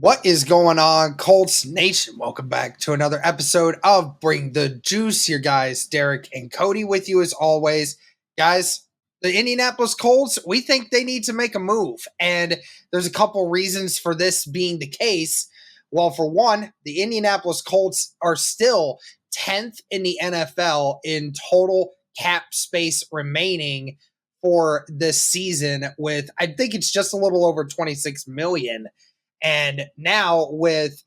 What is going on, Colts Nation? Welcome back to another episode of Bring the Juice. Here, guys, Derek and Cody with you as always. Guys, the Indianapolis Colts, we think they need to make a move. And there's a couple reasons for this being the case. Well, for one, the Indianapolis Colts are still 10th in the NFL in total cap space remaining for this season with, I think it's just a little over 26 million. And now with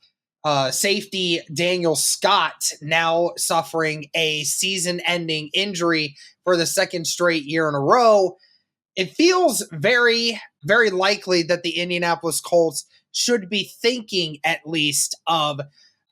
safety Daniel Scott now suffering a season-ending injury for the second straight year in a row, it feels very, very likely that the Indianapolis Colts should be thinking at least of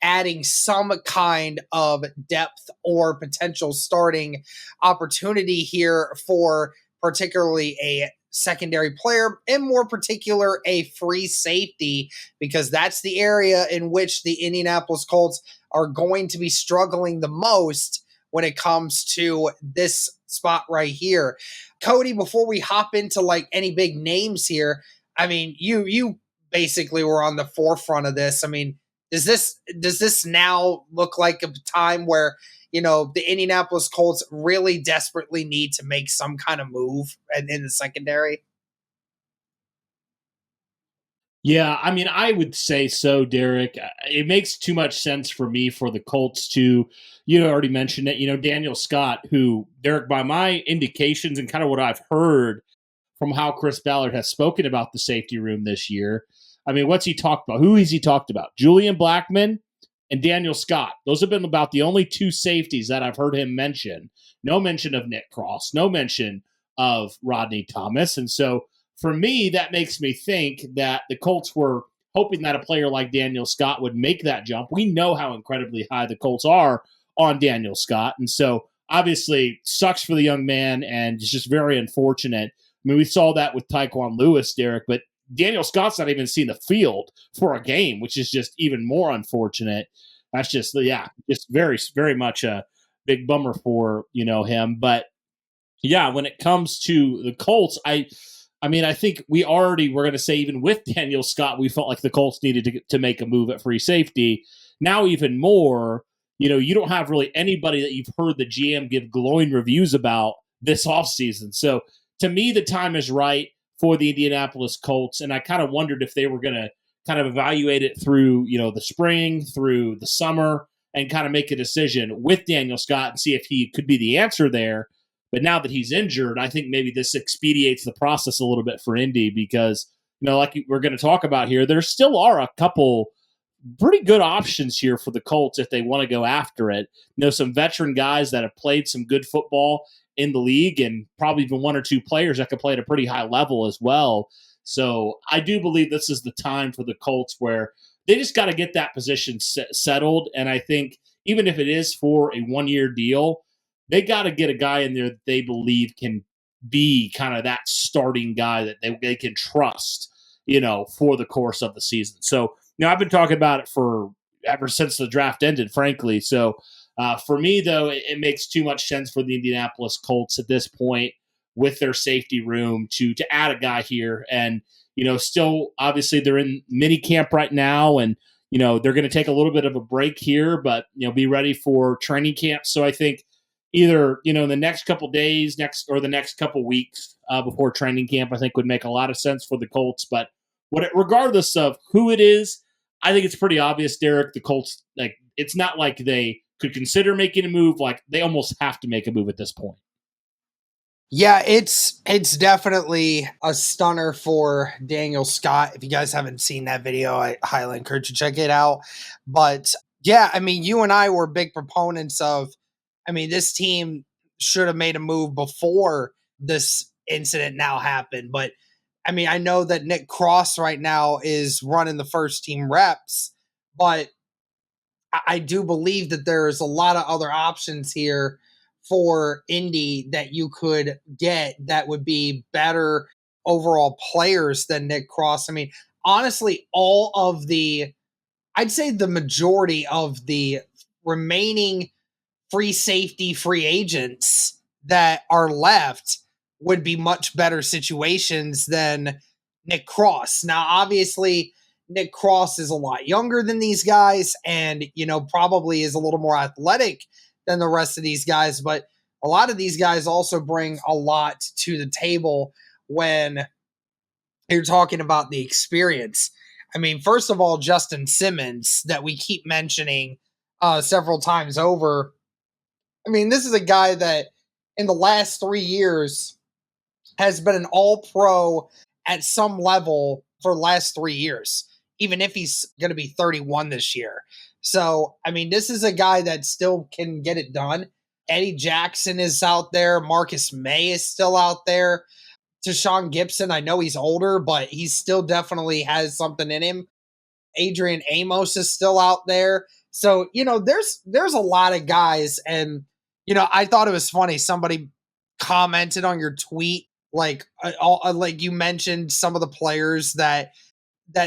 adding some kind of depth or potential starting opportunity here for particularly a secondary player, and more particular, a free safety, because that's the area in which the Indianapolis Colts are going to be struggling the most when it comes to this spot right here. Cody, before we hop into like any big names here, I mean, you basically were on the forefront of this. I mean, does this now look like a time where the Indianapolis Colts really desperately need to make some kind of move in the secondary? Yeah, I mean, I would say so, Derek. It makes too much sense for me for the Colts to, already mentioned it, Daniel Scott, who, Derek, by my indications and kind of what I've heard from how Chris Ballard has spoken about the safety room this year, I mean, what's he talked about? Who has he talked about? Julian Blackmon and Daniel Scott. Those have been about the only two safeties that I've heard him mention. No mention of Nick Cross, no mention of Rodney Thomas. And so for me, that makes me think that the Colts were hoping that a player like Daniel Scott would make that jump. We know how incredibly high the Colts are on Daniel Scott. And so obviously sucks for the young man and it's just very unfortunate. I mean, we saw that with Tyquan Lewis, Derek, but Daniel Scott's not even seen the field for a game, which is just even more unfortunate. That's just, just very, very much a big bummer for, him. But yeah, when it comes to the Colts, I mean, I think we're going to say even with Daniel Scott, we felt like the Colts needed to make a move at free safety. Now even more, you don't have really anybody that you've heard the GM give glowing reviews about this offseason. So to me, the time is right for the Indianapolis Colts. And I kind of wondered if they were going to kind of evaluate it through, the spring, through the summer, and kind of make a decision with Daniel Scott and see if he could be the answer there. But now that he's injured, I think maybe this expedites the process a little bit for Indy because, like we're going to talk about here, there still are a couple pretty good options here for the Colts if they want to go after it. Some veteran guys that have played some good football in the league and probably even one or two players that could play at a pretty high level as well. So I do believe this is the time for the Colts where they just got to get that position settled. And I think even if it is for a one-year deal, they got to get a guy in there that they believe can be kind of that starting guy that they can trust, for the course of the season. So, I've been talking about it ever since the draft ended, frankly. So for me, though, it makes too much sense for the Indianapolis Colts at this point with their safety room to add a guy here. And, still, obviously, they're in mini camp right now, and, they're going to take a little bit of a break here, but, be ready for training camp. So I think either, in the next couple days, the next couple weeks before training camp, I think would make a lot of sense for the Colts. But regardless of who it is, I think it's pretty obvious, Derek, the Colts, it's not like they could consider making a move. Like, they almost have to make a move at this point. Yeah, it's definitely a stunner for Daniel Scott. If you guys haven't seen that video, I highly encourage you to check it out. But yeah, I mean, you and I were big proponents of, this team should have made a move before this incident now happened. But I know that Nick Cross right now is running the first team reps, but I do believe that there's a lot of other options here for Indy that you could get that would be better overall players than Nick Cross. Honestly, I'd say the majority of the remaining free safety free agents that are left would be much better situations than Nick Cross. Now, obviously, Nick Cross is a lot younger than these guys and, probably is a little more athletic than the rest of these guys. But a lot of these guys also bring a lot to the table when you're talking about the experience. I mean, first of all, Justin Simmons, that we keep mentioning several times over. I mean, this is a guy that in the last 3 years has been an all-pro at some level for the last 3 years, even if he's going to be 31 this year. So, I mean, this is a guy that still can get it done. Eddie Jackson is out there. Marcus May is still out there. Tashawn Gibson, I know he's older, but he still definitely has something in him. Adrian Amos is still out there. So, there's a lot of guys. And, I thought it was funny. Somebody commented on your tweet, like you mentioned some of the players that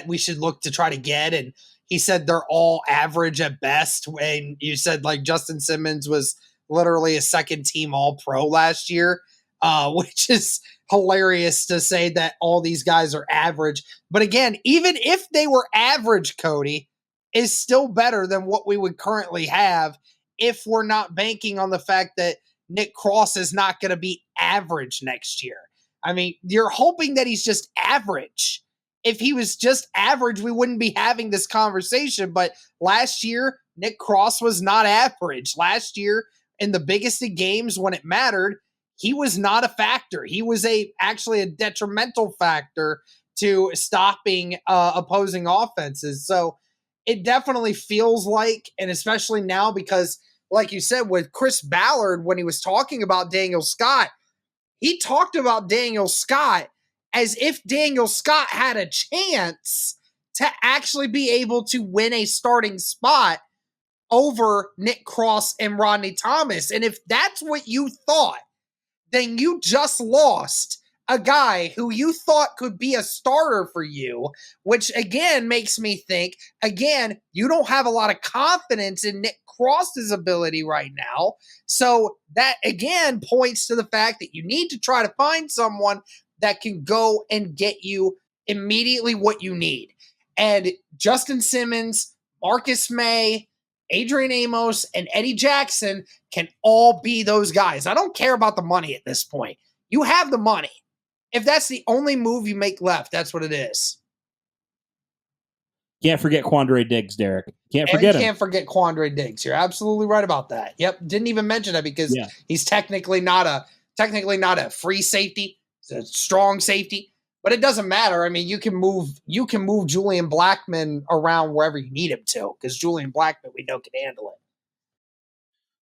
we should look to try to get. And he said they're all average at best. And you said like Justin Simmons was literally a second team all pro last year, which is hilarious to say that all these guys are average. But again, even if they were average, Cody, is still better than what we would currently have if we're not banking on the fact that Nick Cross is not going to be average next year. I mean, you're hoping that he's just average. If he was just average, we wouldn't be having this conversation. But last year, Nick Cross was not average. Last year, in the biggest of games when it mattered, he was not a factor. He was actually a detrimental factor to stopping opposing offenses. So it definitely feels like, and especially now because, like you said, with Chris Ballard, when he was talking about Daniel Scott, he talked about Daniel Scott as if Daniel Scott had a chance to actually be able to win a starting spot over Nick Cross and Rodney Thomas. And if that's what you thought, then you just lost a guy who you thought could be a starter for you, which again makes me think, again, you don't have a lot of confidence in Nick Cross's ability right now. So that again points to the fact that you need to try to find someone that can go and get you immediately what you need. And Justin Simmons, Marcus May, Adrian Amos, and Eddie Jackson can all be those guys. I don't care about the money at this point. You have the money. If that's the only move you make left, that's what it is. Can't forget Quandre Diggs, Derek. Can't forget him. Can't forget Quandre Diggs. You're absolutely right about that. Yep, didn't even mention that because he's technically not a free safety. It's a strong safety, but it doesn't matter. I mean, you can move Julian Blackmon around wherever you need him to because Julian Blackmon we know can handle it.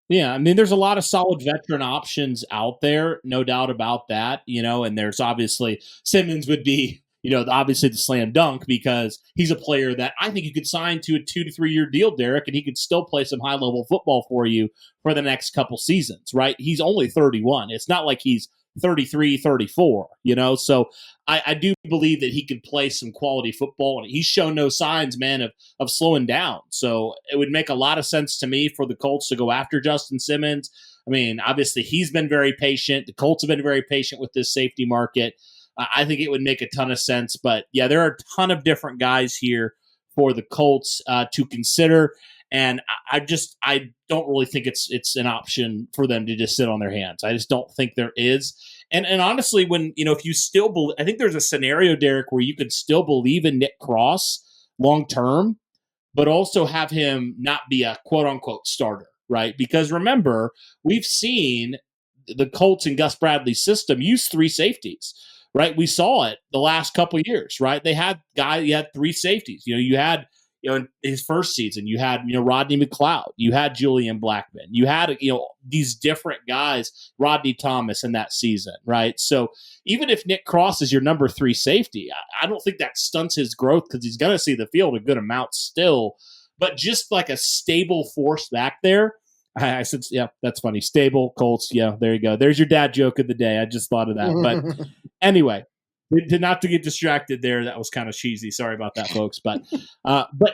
Yeah, I mean, there's a lot of solid veteran options out there, no doubt about that, and there's obviously Simmons would be, obviously the slam dunk because he's a player that I think you could sign to a 2 to 3 year deal, Derek, and he could still play some high level football for you for the next couple seasons, right? He's only 31. It's not like he's 33, 34, so I do believe that he can play some quality football, and he's shown no signs, man, of slowing down. So it would make a lot of sense to me for the Colts to go after Justin Simmons. I mean, obviously he's been very patient. The Colts have been very patient with this safety market. I think it would make a ton of sense, but yeah, there are a ton of different guys here for the Colts to consider. And I don't really think it's an option for them to just sit on their hands. I just don't think there is. And honestly, when if you still believe, I think there's a scenario, Derek, where you could still believe in Nick Cross long term, but also have him not be a quote unquote starter, right? Because remember, we've seen the Colts and Gus Bradley's system use 3 safeties. Right, we saw it the last couple of years. Right, you had 3 safeties. You had in his first season, you had Rodney McLeod, you had Julian Blackmon, you had these different guys, Rodney Thomas in that season. Right, so even if Nick Cross is your number 3 safety, I don't think that stunts his growth because he's going to see the field a good amount still. But just like a stable force back there. I said, yeah, that's funny. Stable Colts. Yeah, there you go. There's your dad joke of the day. I just thought of that. But anyway, not to get distracted there. That was kind of cheesy. Sorry about that, folks. But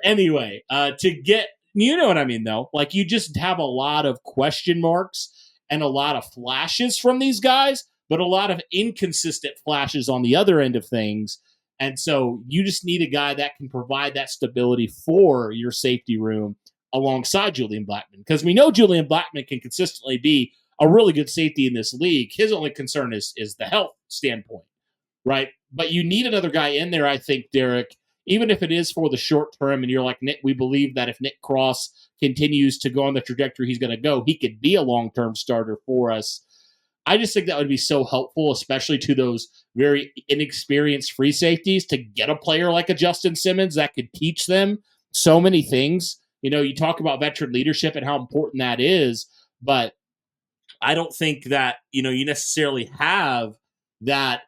anyway, to get, what I mean, though? Like you just have a lot of question marks and a lot of flashes from these guys, but a lot of inconsistent flashes on the other end of things. And so you just need a guy that can provide that stability for your safety room alongside Julian Blackmon. Because we know Julian Blackmon can consistently be a really good safety in this league. His only concern is the health standpoint, right? But you need another guy in there, I think, Derek, even if it is for the short term, and you're like, Nick, we believe that if Nick Cross continues to go on the trajectory he's going to go, he could be a long-term starter for us. I just think that would be so helpful, especially to those very inexperienced free safeties, to get a player like a Justin Simmons that could teach them so many things. You know, you talk about veteran leadership and how important that is, but I don't think that, you know, you necessarily have that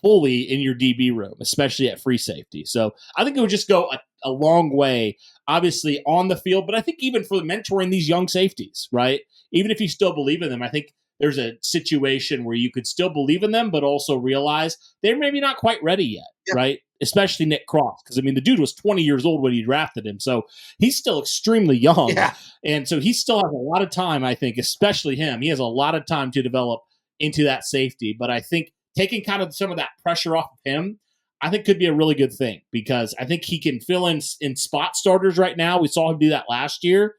fully in your DB room, especially at free safety. So I think it would just go a long way, obviously on the field, but I think even for mentoring these young safeties, right? Even if you still believe in them, I think there's a situation where you could still believe in them, but also realize they're maybe not quite ready yet, right? Especially Nick Cross. Because, I mean, the dude was 20 years old when he drafted him. So he's still extremely young. Yeah. And so he still has a lot of time, I think, especially him. He has a lot of time to develop into that safety. But I think taking kind of some of that pressure off of him, I think could be a really good thing, because I think he can fill in spot starters right now. We saw him do that last year.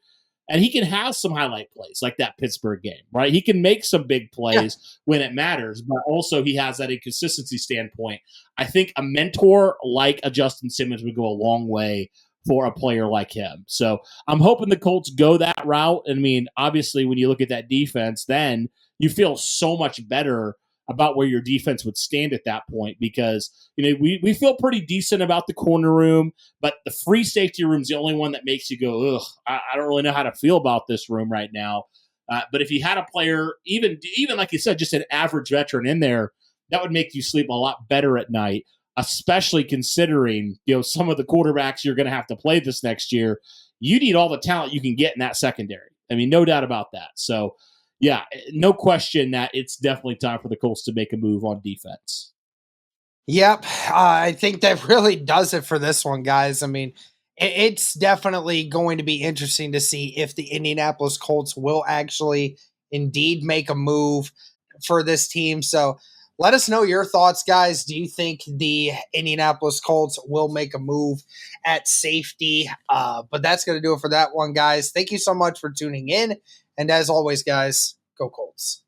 And he can have some highlight plays like that Pittsburgh game, right? He can make some big plays when it matters, but also he has that inconsistency standpoint. I think a mentor like a Justin Simmons would go a long way for a player like him. So I'm hoping the Colts go that route. I mean, obviously, when you look at that defense, then you feel so much better about where your defense would stand at that point, because, you know, we feel pretty decent about the corner room, but the free safety room is the only one that makes you go, ugh, I don't really know how to feel about this room right now. But if you had a player, even like you said, just an average veteran in there, that would make you sleep a lot better at night, especially considering, you know, some of the quarterbacks you're going to have to play this next year. You need all the talent you can get in that secondary. I mean, no doubt about that. So, yeah, no question that it's definitely time for the Colts to make a move on defense. Yep. I think that really does it for this one, guys. I mean, it's definitely going to be interesting to see if the Indianapolis Colts will actually indeed make a move for this team. So let us know your thoughts, guys. Do you think the Indianapolis Colts will make a move at safety? But that's going to do it for that one, guys. Thank you so much for tuning in. And as always, guys, go Colts.